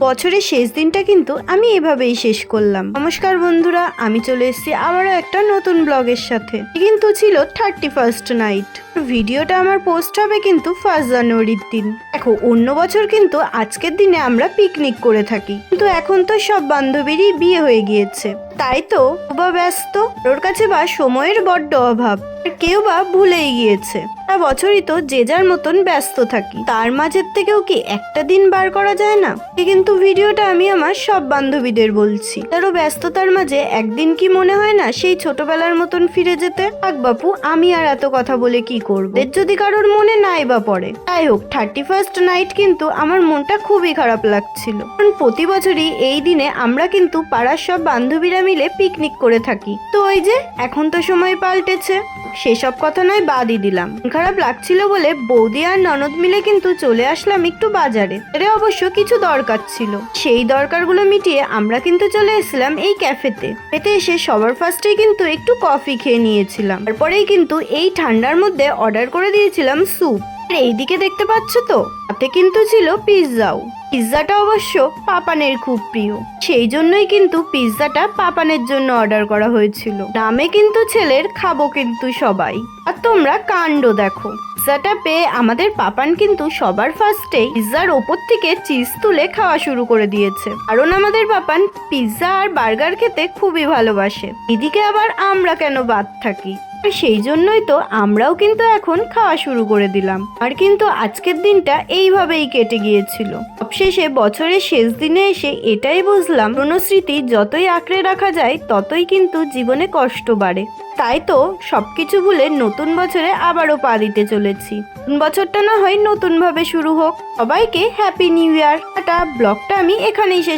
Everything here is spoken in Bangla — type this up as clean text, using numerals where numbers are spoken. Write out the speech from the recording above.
বছরের শেষ দিনটা কিন্তু আমি এভাবেই শেষ করলাম। নমস্কার বন্ধুরা, আমি চলে এসেছি আবারও একটা নতুন ব্লগের সাথে। কিন্তু ছিল 31st নাইট। ভিডিওটা আমার পোস্ট হবে কিন্তু 1 জানুয়ারির দিন। দেখো, অন্য বছর কিন্তু আজকের দিনে আমরা পিকনিক করে থাকি, কিন্তু এখন তো সব বান্ধবীরই বিয়ে হয়ে গিয়েছে, তাই তো বা ব্যস্ত, ওর কাছে বা সময়ের বড্ড অভাব, আর কেউ বা ভুলেই গিয়েছে। বছরই তো যে যার মতন ব্যস্ত থাকি, তার মাঝের থেকেও কি একটা দিন বার করা যায় না? কিন্তু ভিডিওটা আমি আমার সব বান্ধবীদের বলছি, তারও ব্যস্ততার মাঝে একদিন কি মনে হয় না সেই ছোটবেলার মতন ফিরে যেতে? থাক বাপু, আমি আর এত কথা বলে কি করব, যদি কারোর মনে নাই বা পড়ে। যাই হোক, 31st নাইট কিন্তু আমার মনটা খুবই খারাপ লাগছিল, কারণ প্রতি বছরই এই দিনে আমরা কিন্তু পাড়ার সব বান্ধবীরা মিলে পিকনিক করে থাকি। তো ওই যে এখন তো সময় পাল্টেছে, সেসব কথা নয় বাদই দিলাম। খারাপ লাগছিল বলে বৌদি আর ননদ মিলে কিন্তু চলে আসলাম একটু বাজারে। এরে অবশ্য কিছু দরকার ছিল, সেই দরকারগুলো মিটিয়ে আমরা কিন্তু চলে এসেছিলাম এই ক্যাফেতে। এতে এসে সবার ফার্স্টেই কিন্তু একটু কফি খেয়ে নিয়েছিলাম, তারপরেই কিন্তু এই ঠান্ডার মধ্যে অর্ডার করে দিয়েছিলাম স্যুপ। আর এইদিকে দেখতে পাচ্ছ তো, তাতে কিন্তু ছিল পিৎজাও। পিৎজাটা অবশ্য পাপানের খুব প্রিয়, সেই জন্যই কিন্তু পিৎজাটা পাপানের জন্য অর্ডার করা হয়েছিল। নামে কিন্তু ছেলের, খাবো কিন্তু সবাই। আর তোমরা কাণ্ড দেখো, পিৎজাটা পেয়ে আমাদের পাপান কিন্তু সবার ফার্স্টে পিৎজার ওপর থেকে চিজ তুলে খাওয়া শুরু করে দিয়েছে, কারণ আমাদের পাপান পিৎজা আর বার্গার খেতে খুবই ভালোবাসে। এদিকে আবার আমরা কেন বাদ থাকি, সেই জন্যই তো আমরাও কিন্তু এখন খাওয়া শুরু করে দিলাম। আর কিন্তু আজকের দিনটা এইভাবেই কেটে গিয়েছিল। সবশেষে বছরের শেষ দিনে এসে এটাই বুঝলাম, পুরনো স্মৃতি যতই আঁকড়ে রাখা যায় ততই কিন্তু জীবনে কষ্ট বাড়ে। তাই তো সবকিছু ভুলে নতুন বছরে আবারও পা দিতে চলেছি। নতুন বছরটা না হয় নতুন ভাবে শুরু হোক। সবাইকে হ্যাপি নিউ ইয়ার। ব্লগটা আমি এখানেই শেষ